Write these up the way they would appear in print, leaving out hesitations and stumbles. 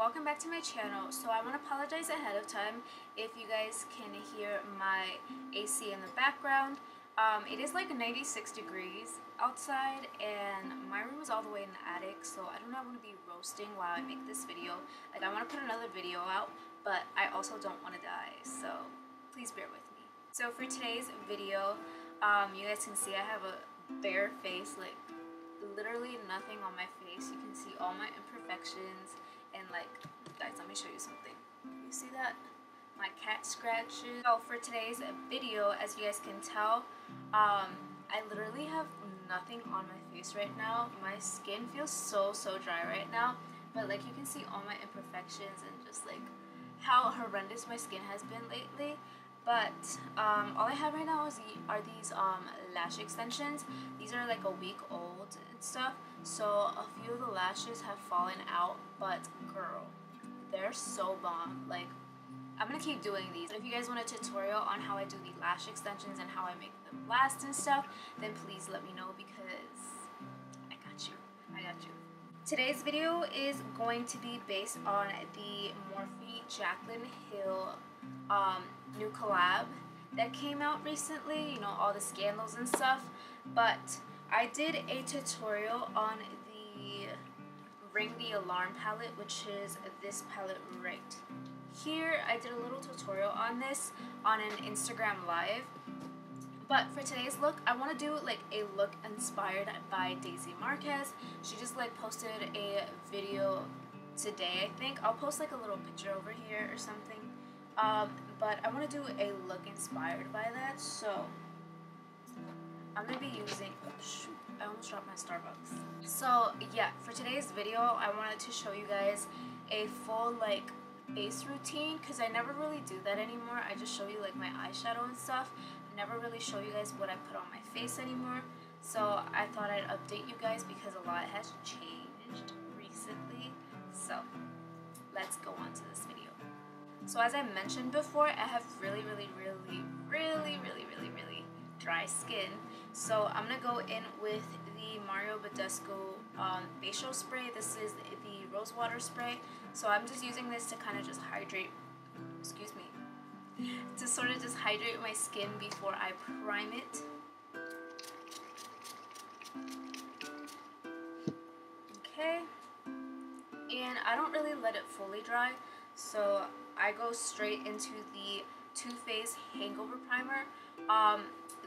welcome back to my channel. So I want to apologize ahead of time if you guys can hear my AC in the background. It is like 96 degrees outside and my room is all the way in the attic, so I don't want to be roasting while I make this video. Like, I want to put another video out, but I also don't want to die, so please bear with me. So for today's video, you guys can see I have a bare face, like literally nothing on my face. You can see all my imperfections and, like, guys, let me show you something. You see that? My cat scratches. So for today's video, as you guys can tell, I literally have nothing on my face right now. My skin feels so dry right now, but like you can see all my imperfections and just like how horrendous my skin has been lately. But all I have right now are these lash extensions. These are like a week old and stuff, so a few of the lashes have fallen out, but girl, they're so bomb. Like, I'm gonna keep doing these. If you guys want a tutorial on how I do the lash extensions and how I make them last and stuff, then please let me know, because I got you. Today's video is going to be based on the Morphe Jaclyn Hill new collab that came out recently, you know, all the scandals and stuff. But I did a tutorial on the Ring the Alarm palette, which is this palette right here. I did a little tutorial on this on an Instagram live. But for today's look, I want to do like a look inspired by Daisy Marquez. She just like posted a video today, I think. I'll post like a little picture over here or something. But I want to do a look inspired by that, so I'm going to be using, oh shoot, I almost dropped my Starbucks. So yeah, for today's video, I wanted to show you guys a full like face routine, because I never really do that anymore. I just show you like my eyeshadow and stuff. I never really show you guys what I put on my face anymore. So I thought I'd update you guys because a lot has changed recently. So let's go on to this video. So as I mentioned before, I have really dry skin. So I'm gonna go in with the Badescu facial spray. This is the Rosewater spray. So I'm just using this to kind of just hydrate, excuse me, to sort of just hydrate my skin before I prime it. Okay. And I don't really let it fully dry, so I go straight into the Too Faced Hangover primer.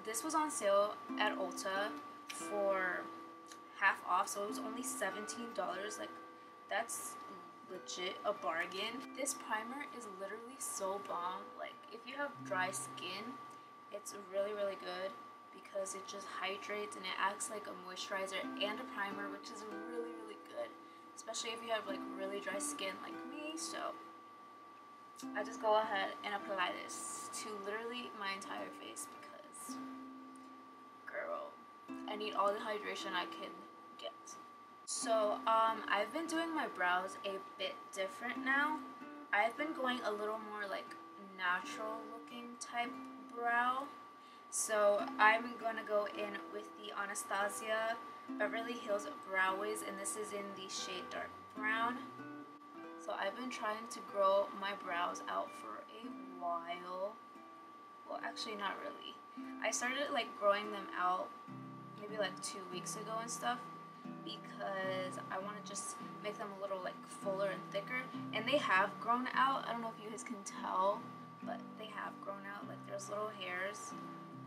This was on sale at Ulta for half off, so it was only $17. Like, that's legit a bargain. This primer is literally so bomb. Like, if you have dry skin, it's really good because it just hydrates and it acts like a moisturizer and a primer, which is really good, especially if you have like really dry skin like me. So I just go ahead and apply this to literally my entire face because, girl, I need all the hydration I can get. So I've been doing my brows a bit different now. I've been going a little more like natural looking type brow. So I'm gonna go in with the Anastasia Beverly Hills Brow Wiz, and this is in the shade Dark Brown. So I've been trying to grow my brows out for a while. Well, actually not really. I started like growing them out maybe like 2 weeks ago and stuff, because I want to just make them a little like fuller and thicker. And they have grown out. I don't know if you guys can tell, but they have grown out. Like, there's little hairs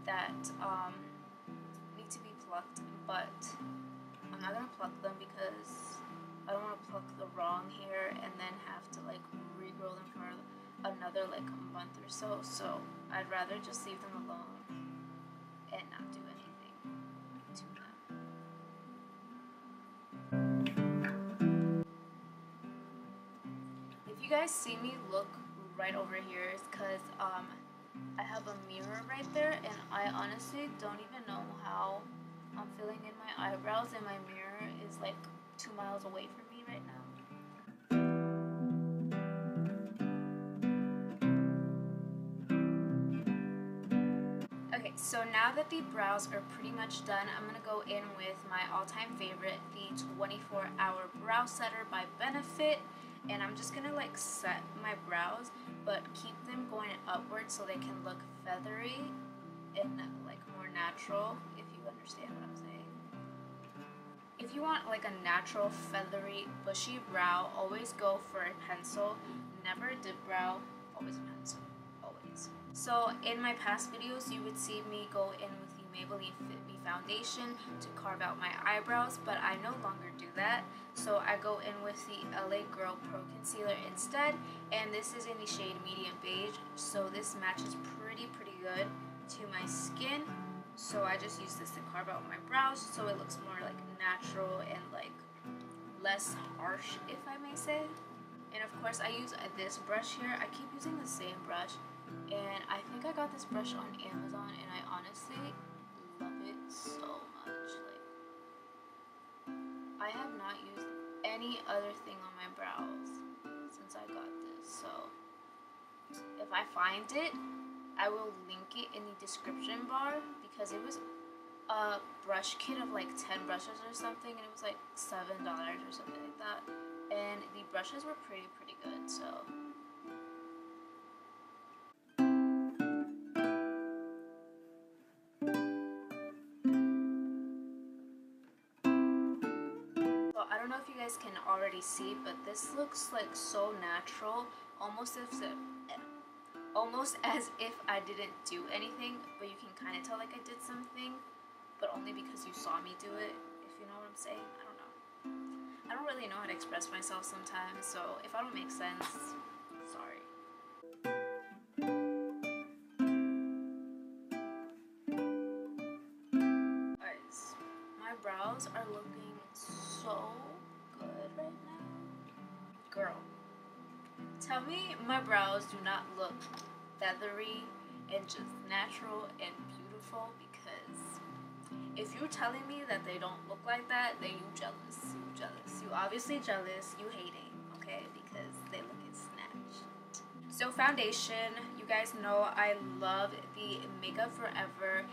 that need to be plucked, but I'm not gonna pluck them because I don't want to pluck the wrong hair and then have to like regrow them for another like a month or so. So I'd rather just leave them alone and not do anything to them. If you guys see me look right over here, it's because I have a mirror right there, and I honestly don't even know how I'm feeling in my eyebrows, and my mirror is like 2 miles away from me right now. Okay, so now that the brows are pretty much done, I'm gonna go in with my all-time favorite, the 24-Hour Brow Setter by Benefit. and I'm just gonna like set my brows, but keep them going upward so they can look feathery and like more natural, if you understand what I'm saying. If you want like a natural, feathery, bushy brow, always go for a pencil. Never a dip brow, always a pencil, always. So in my past videos, you would see me go in with the Maybelline Fit Me foundation to carve out my eyebrows, but I no longer do that. So I go in with the LA Girl Pro Concealer instead, and this is in the shade Medium Beige, so this matches pretty good to my skin. So I just use this to carve out my brows so it looks more like natural and like less harsh, if I may say. And of course I use this brush here. I keep using the same brush, and I think I got this brush on Amazon, and I honestly love it so much. Like, I have not used any other thing on my brows since I got this, so if I find it, I will link it in the description bar, because it was a brush kit of like 10 brushes or something, and it was like $7 or something like that, and the brushes were pretty good. So I don't know if you guys can already see, but this looks like so natural, almost as if I didn't do anything, but you can kind of tell like I did something, but only because you saw me do it, if you know what I'm saying. I don't know. I don't really know how to express myself sometimes, so if I don't make sense, sorry. Guys, my brows are looking so good right now. Girl, tell me my brows do not look feathery and just natural and beautiful, because if you're telling me that they don't look like that, then you jealous. You obviously jealous. You hating, okay? Because they looking snatched. So foundation, you guys know I love the Makeup Forever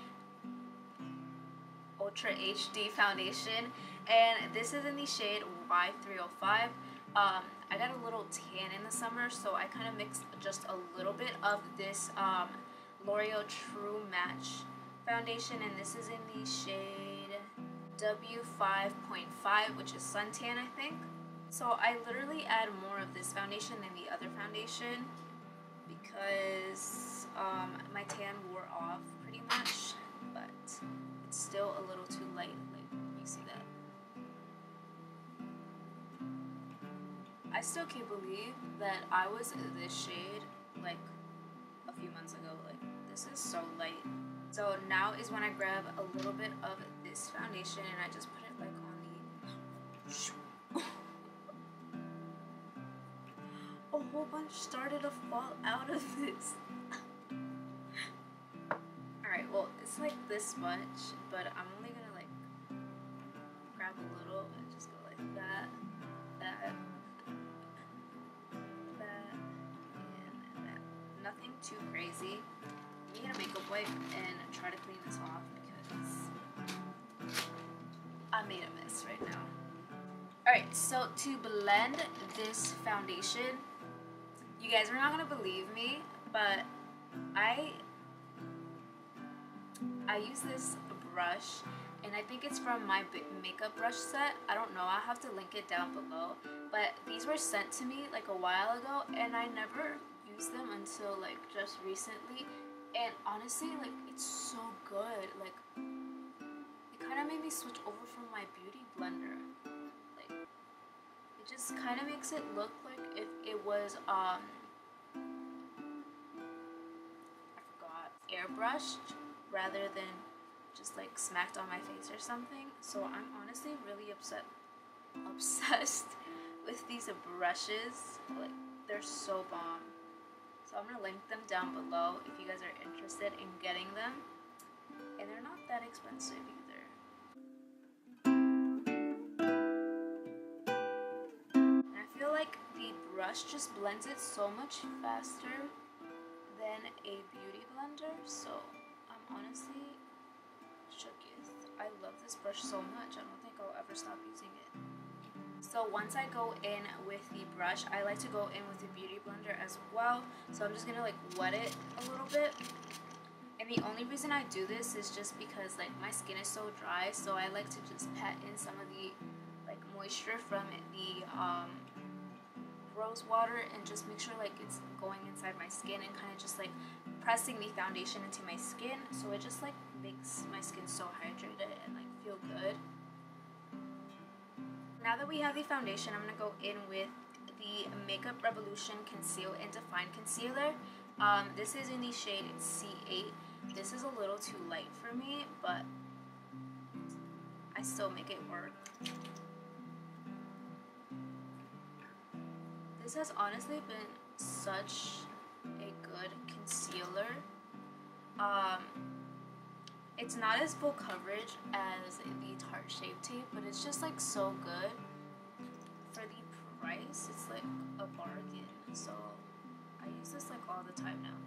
Ultra HD foundation, and this is in the shade Y305. I got a little tan in the summer, so I kind of mixed just a little bit of this L'Oreal True Match foundation, and this is in the shade W5.5, which is suntan, I think. So I literally add more of this foundation than the other foundation because my tan wore off pretty much, but it's still a little too light. Like, you see that? I still can't believe that I was this shade like a few months ago. Like, this is so light. So now is when I grab a little bit of this foundation and I just put it like on the... A whole bunch started to fall out of this. Alright, well, it's like this much, but I'm only gonna like grab a little and just go like that, and that. Nothing too crazy. I'm gonna get a makeup wipe and try to clean this off because I made a mess right now. Alright, so to blend this foundation, you guys are not gonna believe me, but I use this brush, and I think it's from my makeup brush set. I don't know, I'll have to link it down below, but these were sent to me like a while ago, and I never used them until like just recently, and honestly, like, it's so good. Like, it kind of made me switch over from my beauty blender. Like, it just kind of makes it look like if it was I forgot, airbrushed rather than just like smacked on my face or something. So I'm honestly really obsessed with these brushes. Like, they're so bomb. So I'm gonna link them down below if you guys are interested in getting them, and they're not that expensive either. And I feel like the brush just blends it so much faster than a beauty blender, so I'm honestly shooketh. I love this brush so much. I don't think I'll ever stop using it. So once I go in with the brush, I like to go in with the Beauty Blender as well. So I'm just gonna like wet it a little bit. And the only reason I do this is just because like my skin is so dry, so I like to just pat in some of the like moisture from the Rosewater and just make sure like it's going inside my skin and kind of just like pressing the foundation into my skin, so it just like makes my skin so hydrated and like feel good. Now that we have the foundation, I'm gonna go in with the Makeup Revolution Conceal and Define Concealer. This is in the shade C8. This is a little too light for me, but I still make it work. This has honestly been such a good concealer. It's not as full coverage as the Tarte Shape Tape, but it's just like so good. For the price, it's like a bargain. So I use this like all the time now.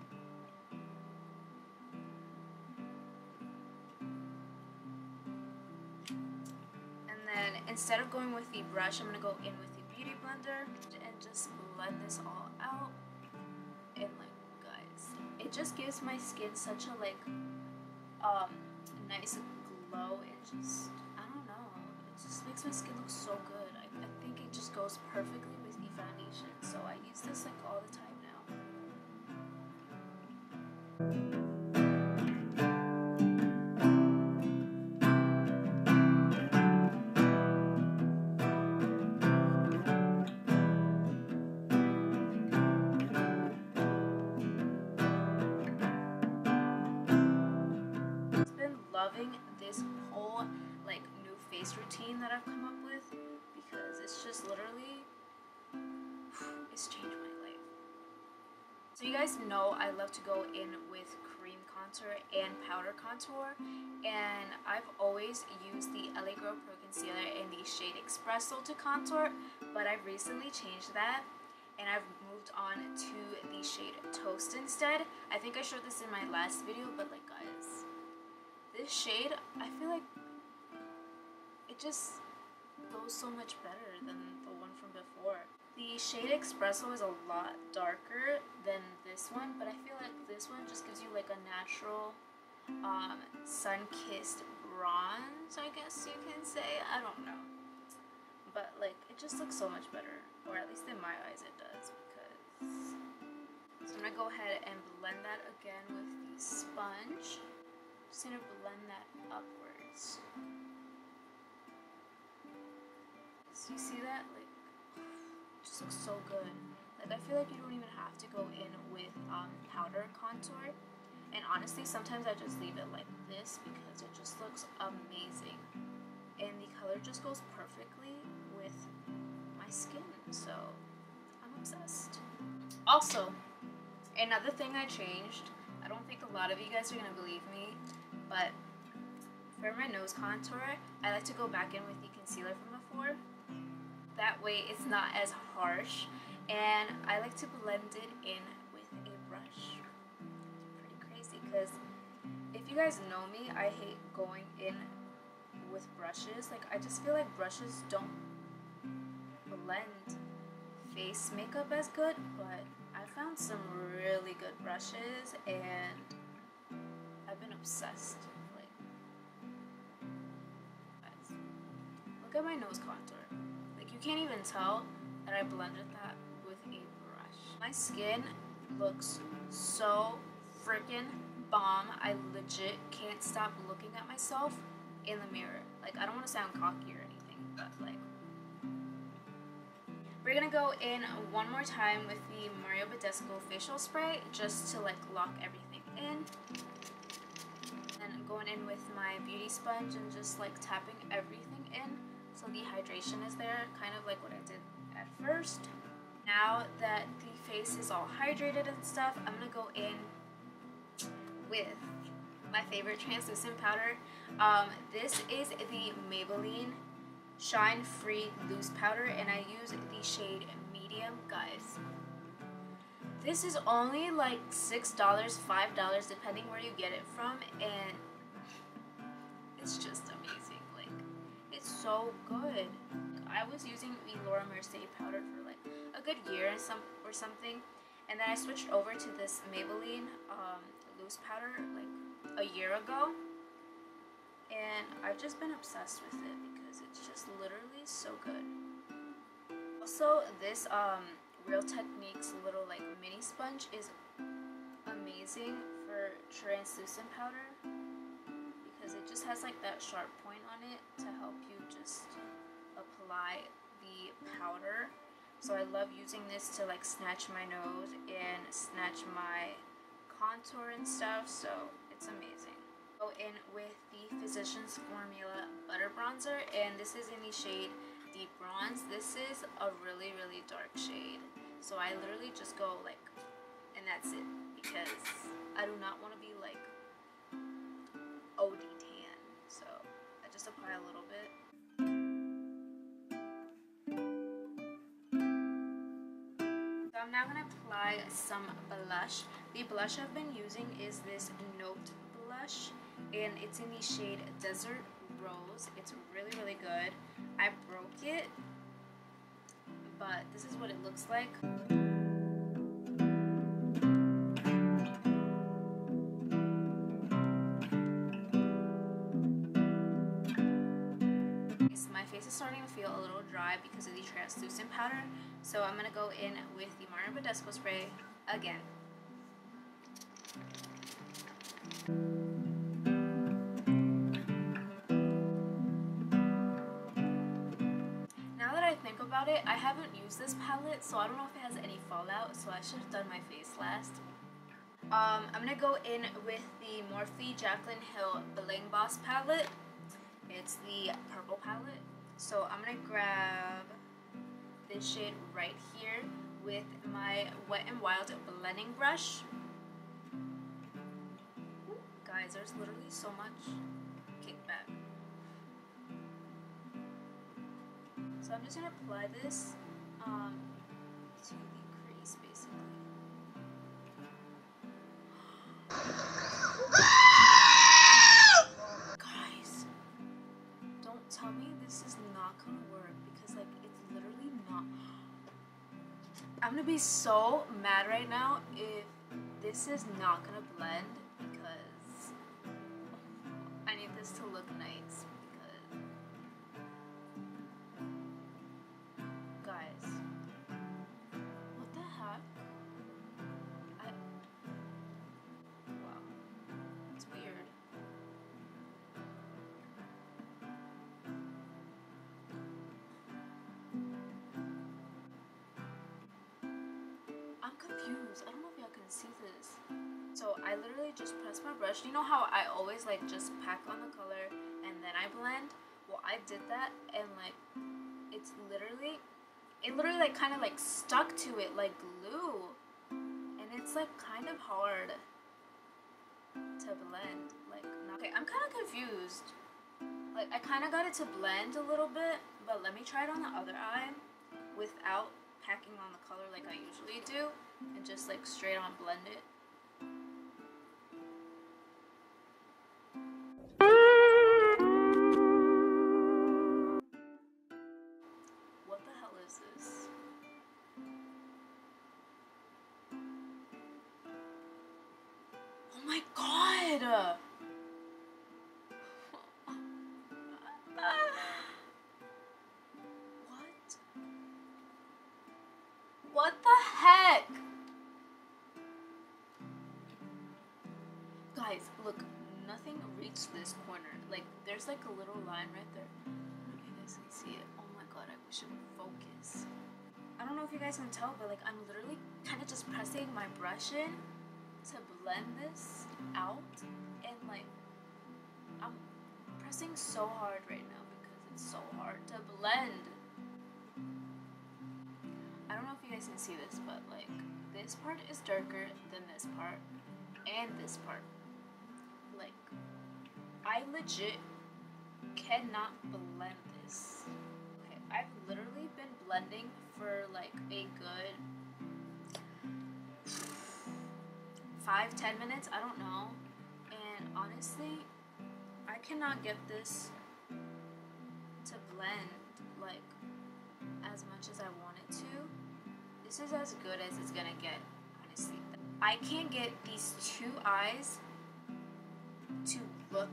And then instead of going with the brush, I'm gonna go in with the Beauty Blender and just blend this all out. And like, guys, it just gives my skin such a like nice glow. It just, I don't know, it just makes my skin look so good. I think it just goes perfectly with the foundation, so I use this like all the time now. Loving this whole like new face routine that I've come up with, because it's just literally, it's changed my life. So you guys know I love to go in with cream contour and powder contour, and I've always used the LA Girl Pro Concealer in the shade Espresso to contour, but I've recently changed that and I've moved on to the shade Toast instead. I think I showed this in my last video, but like, guys, this shade, I feel like it just goes so much better than the one from before. The shade Espresso is a lot darker than this one, but I feel like this one just gives you like a natural sun-kissed bronze, I guess you can say. I don't know. But like, it just looks so much better, or at least in my eyes it does, because... So I'm going to go ahead and blend that again with the sponge. Just gonna blend that upwards. So you see that? Like, it just looks so good. Like, I feel like you don't even have to go in with powder contour. And honestly, sometimes I just leave it like this because it just looks amazing. And the color just goes perfectly with my skin. So I'm obsessed. Also, another thing I changed, I don't think a lot of you guys are gonna believe me, but for my nose contour, I like to go back in with the concealer from before. That way it's not as harsh, and I like to blend it in with a brush. Pretty crazy, because if you guys know me, I hate going in with brushes. Like, I just feel like brushes don't blend face makeup as good, but I found some really good brushes and I've been obsessed. Like, guys, look at my nose contour. Like, you can't even tell that I blended that with a brush. My skin looks so freaking bomb. I legit can't stop looking at myself in the mirror. Like, I don't want to sound cocky or anything, but like, we're gonna go in one more time with the Badescu facial spray just to like lock everything in. And I'm going in with my beauty sponge and just like tapping everything in so the hydration is there, kind of like what I did at first. Now that the face is all hydrated and stuff, I'm gonna go in with my favorite translucent powder. This is the Maybelline Shine Free Loose Powder, and I use the shade Medium. Guys, this is only like $6, $5, depending where you get it from, and it's just amazing. Like, it's so good. I was using the Laura Mercier powder for like a good year and something, and then I switched over to this Maybelline loose powder like a year ago, and I've just been obsessed with it because it's just literally so good. Also, this Real Techniques little like mini sponge is amazing for translucent powder because it just has like that sharp point on it to help you just apply the powder. So I love using this to like snatch my nose and snatch my contour and stuff, so it's amazing. Go in with the Physicians Formula Butter Bronzer, and this is in the shade Deep Bronze. This is a really dark shade, so I literally just go like, and that's it, because I do not want to be like OD tan, so I just apply a little bit. So I'm now going to apply some blush. The blush I've been using is this Note blush, and it's in the shade Desert Rose. It's really good. I broke it, but this is what it looks like. My face is starting to feel a little dry because of the translucent powder, so I'm going to go in with the Modern Badescu spray again. Now that I think about it, I haven't used this palette, so I don't know if it has any fallout, so I should have done my face last. I'm going to go in with the Morphe Jaclyn Hill Bling Boss palette. It's the purple palette. So I'm going to grab this shade right here with my Wet n Wild blending brush. Guys, there's literally so much kickback. So I'm just going to apply this to the crease, basically. Guys, don't tell me this is not going to work, because like it's literally not. I'm going to be so mad right now if this is not going to blend, because I need this to look nice. Guys, what the heck? Wow, it's weird. I'm confused. I don't know if y'all can see this. So I literally just press my brush. You know how I always like just pack on the color and then I blend? Well, I did that, and like it literally like kind of like stuck to it like glue, and it's like kind of hard to blend. Like, okay, I'm kind of confused. Like, I kind of got it to blend a little bit, but let me try it on the other eye without packing on the color like I usually do, and just like straight on blend it. What the hell is this? Oh my god! What the heck? Guys, look, nothing reached this corner. Like, there's like a little line right there. I don't know if you guys can see it. Oh my god, I wish it would focus. I don't know if you guys can tell, but like I'm literally kind of just pressing my brush in to blend this out, and like I'm pressing so hard right now because it's so hard to blend. I don't know if you guys can see this, but like this part is darker than this part and this part. Like, I legit cannot blend this. Okay, I've literally been blending for like a good 5-10 minutes, I don't know, and honestly I cannot get this to blend. Like, as much as I want it to. This is as good as it's gonna get, honestly. I can't get these two eyes to look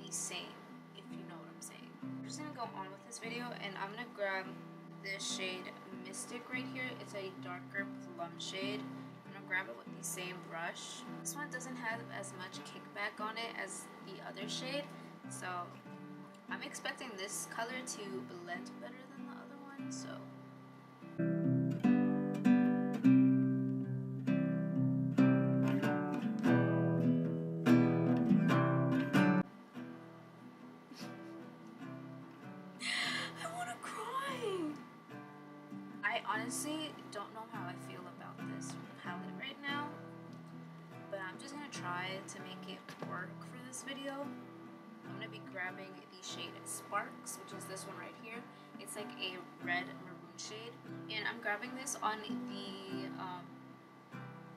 the same, if you know what I'm saying. I'm just gonna go on with this video, and I'm gonna grab this shade Mystic right here. It's a darker plum shade. I'm gonna grab it with the same brush. This one doesn't have as much kickback on it as the other shade, so I'm expecting this color to blend better than the other one, so. I wanna cry! I honestly don't know how I feel about this palette right now, but I'm just gonna try to make it work for this video. I'm gonna be grabbing the shade Sparks, which is this one right here. It's like a red maroon shade, and I'm grabbing this on the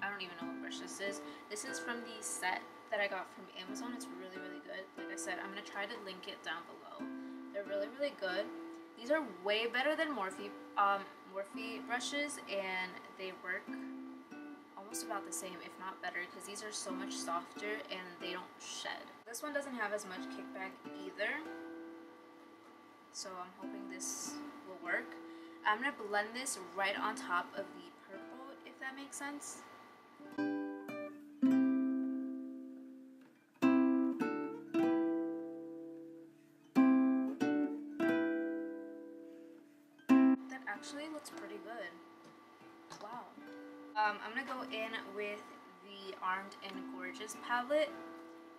I don't even know what brush this is. This is from the set that I got from Amazon. It's really, really good. Like I said, I'm gonna try to link it down below. They're really, really good. These are way better than Morphe brushes, and they work almost about the same, if not better, because these are so much softer and they don't shed. This one doesn't have as much kickback either, so I'm hoping this will work. I'm gonna blend this right on top of the purple, if that makes sense. That actually looks pretty good. Wow. I'm gonna go in with the Armed and Gorgeous palette,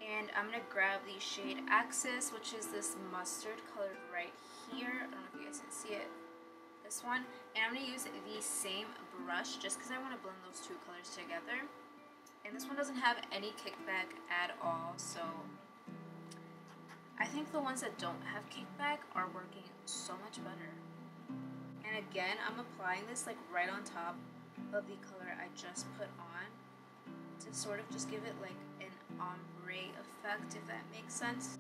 and I'm gonna grab the shade Axis, which is this mustard color right here. I don't know if you guys can see it. This one. And I'm gonna use the same brush just because I want to blend those two colors together. And this one doesn't have any kickback at all, so I think the ones that don't have kickback are working so much better. And again, I'm applying this like right on top of the color I just put on to sort of just give it like an ombre effect, if that makes sense.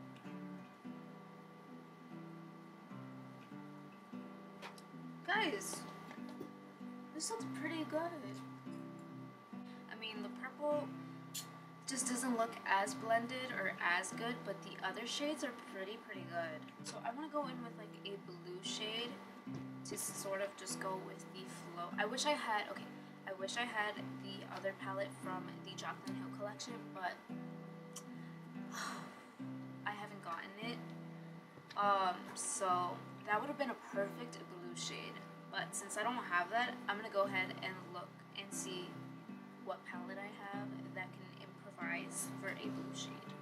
Guys, this looks pretty good. I mean, the purple just doesn't look as blended or as good, but the other shades are pretty good. So I want to go in with like a blue shade to sort of just go with the flow. I wish I had the other palette from the Jaclyn Hill collection, but I haven't gotten it. So that would have been a perfect blue shade. But since I don't have that, I'm gonna go ahead and look and see what palette I have that can improvise for a blue shade.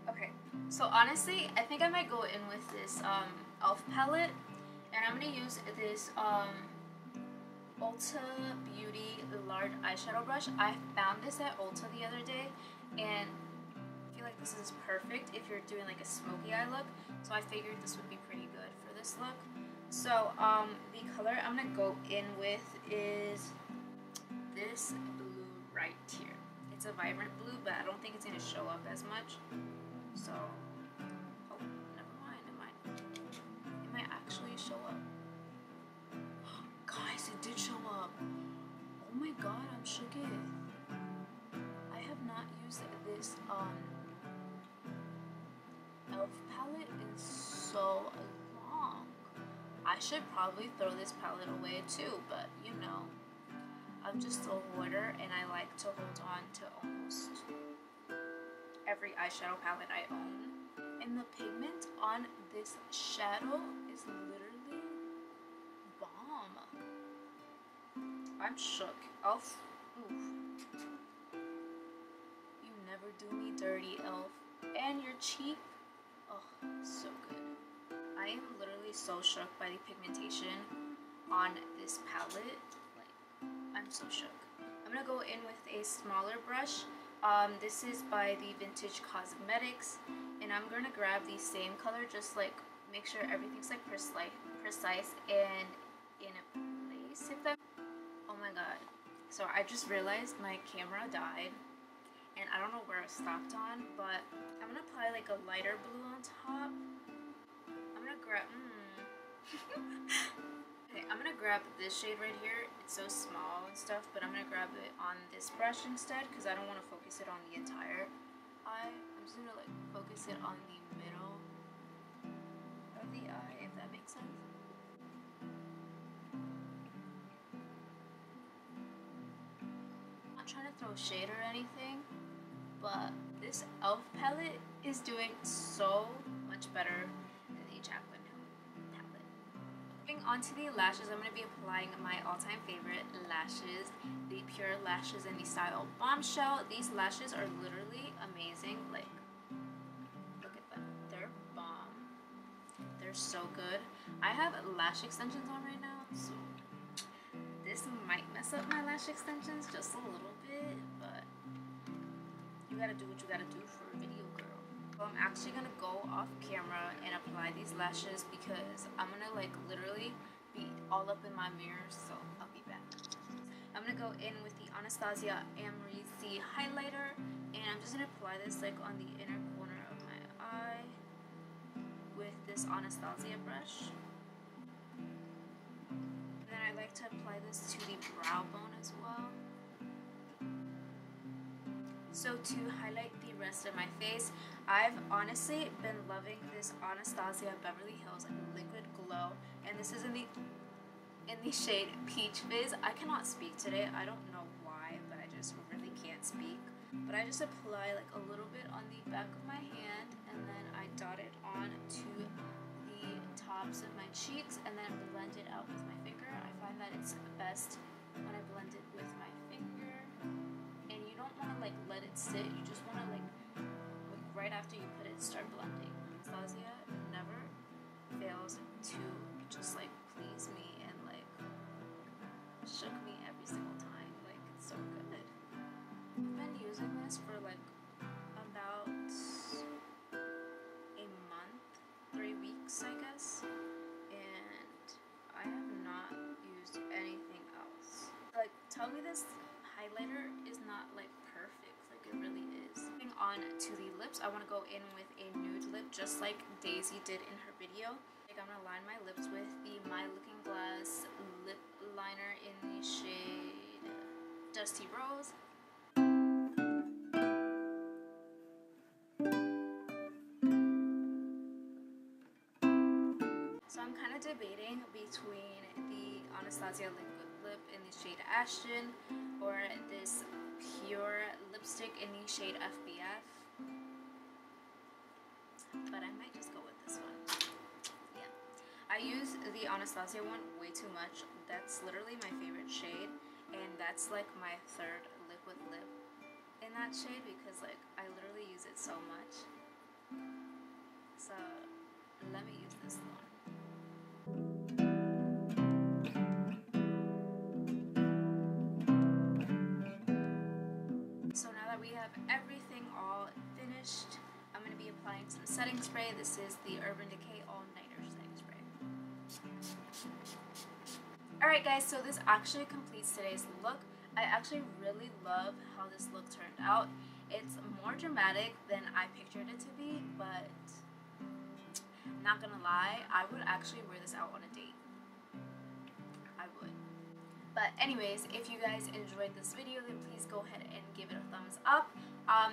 Okay, so honestly, I think I might go in with this e.l.f. palette, and I'm gonna use this Ulta Beauty large eyeshadow brush. I found this at Ulta the other day, and I feel like this is perfect if you're doing like a smoky eye look, so I figured this would be pretty good for this look. So the color I'm gonna go in with is this blue right here. It's a vibrant blue, but I don't think it's gonna show up as much. So, oh, never mind. It might actually show up. Guys, it did show up. Oh my god, I'm shook. I have not used this e.l.f. palette in so long. I should probably throw this palette away too, but you know, I'm just a hoarder and I like to hold on to almost every eyeshadow palette I own. And the pigment on this shadow is literally bomb. I'm shook. e.l.f. Oof. You never do me dirty, e.l.f. And your cheek. Oh, so good. I am literally so shook by the pigmentation on this palette. Like, I'm so shook. I'm gonna go in with a smaller brush. This is by the Vintage Cosmetics, and I'm gonna grab the same color, just like make sure everything's like precise and in a place. If that. Oh my god. So I just realized my camera died, and I don't know where it stopped on, but I'm gonna apply like a lighter blue on top. I'm gonna grab, Okay, I'm gonna grab this shade right here. It's so small and stuff, but I'm gonna grab it on this brush instead because I don't want to focus it on the entire eye. I'm just gonna like focus it on the middle of the eye, if that makes sense. I'm not trying to throw shade or anything, but this e.l.f. palette is doing so much better than the Jaclyn palette. Moving on to the lashes, I'm going to be applying my all-time favorite lashes, the PUR Lashes in the style Bombshell. These lashes are literally amazing. Like, look at them. They're bomb. They're so good. I have lash extensions on right now, so this might mess up my lash extensions just a little bit, but you gotta do what you gotta do for a video, girl. So I'm actually gonna go off camera and apply these lashes because I'm gonna like literally be all up in my mirror, so I'll be back. I'm gonna go in with the Anastasia Amrezy highlighter, and I'm just gonna apply this like on the inner corner of my eye with this Anastasia brush. And then I like to apply this to the brow bone as well. So to highlight the rest of my face, I've honestly been loving this Anastasia Beverly Hills Liquid Glow, and this is in the shade Peach Fizz. I cannot speak today. I don't know why, but I just really can't speak. But I just apply like a little bit on the back of my hand, and then I dot it on to the tops of my cheeks, and then blend it out with my finger. I find that it's best when I blend it with my finger. And you don't want to like let it sit, you just want to like right after you put it, start blending. Anastasia never fails to just like please me and like shook me every single time. Like, it's so good. I've been using this for like about a month, 3 weeks I guess, and I have not used anything else. Like, tell me this highlighter is not like perfect, like it really is. Moving on to the lips, I want to go in with a nude lip just like Daisy did in her video. Like, I'm gonna line my lips with the My Looking Glass lip liner in the shade Dusty Rose. So I'm kind of debating between the Anastasia Liquid Lip in the shade Ashton or this PUR lipstick in the shade FBF. But I might just go with this one. Yeah. I use the Anastasia one way too much. That's literally my favorite shade. And that's like my third liquid lip in that shade because like I literally use it so much. So let me use this one. So now that we have everything all finished, I'm going to be applying some setting spray. This is the Urban Decay All Nighter setting spray. Alright guys, so this actually completes today's look. I actually really love how this look turned out. It's more dramatic than I pictured it to be, but not gonna lie, I would actually wear this out on a date. I would. But anyways, if you guys enjoyed this video, then please go ahead and give it a thumbs up.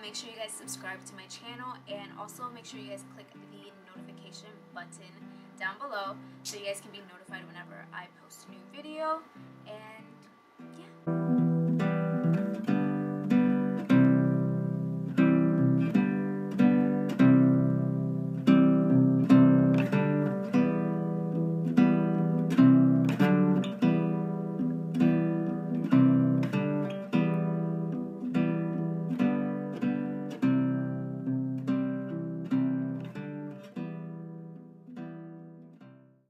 Make sure you guys subscribe to my channel, and also make sure you guys click the notification button down below so you guys can be notified whenever I post a new video. And yeah.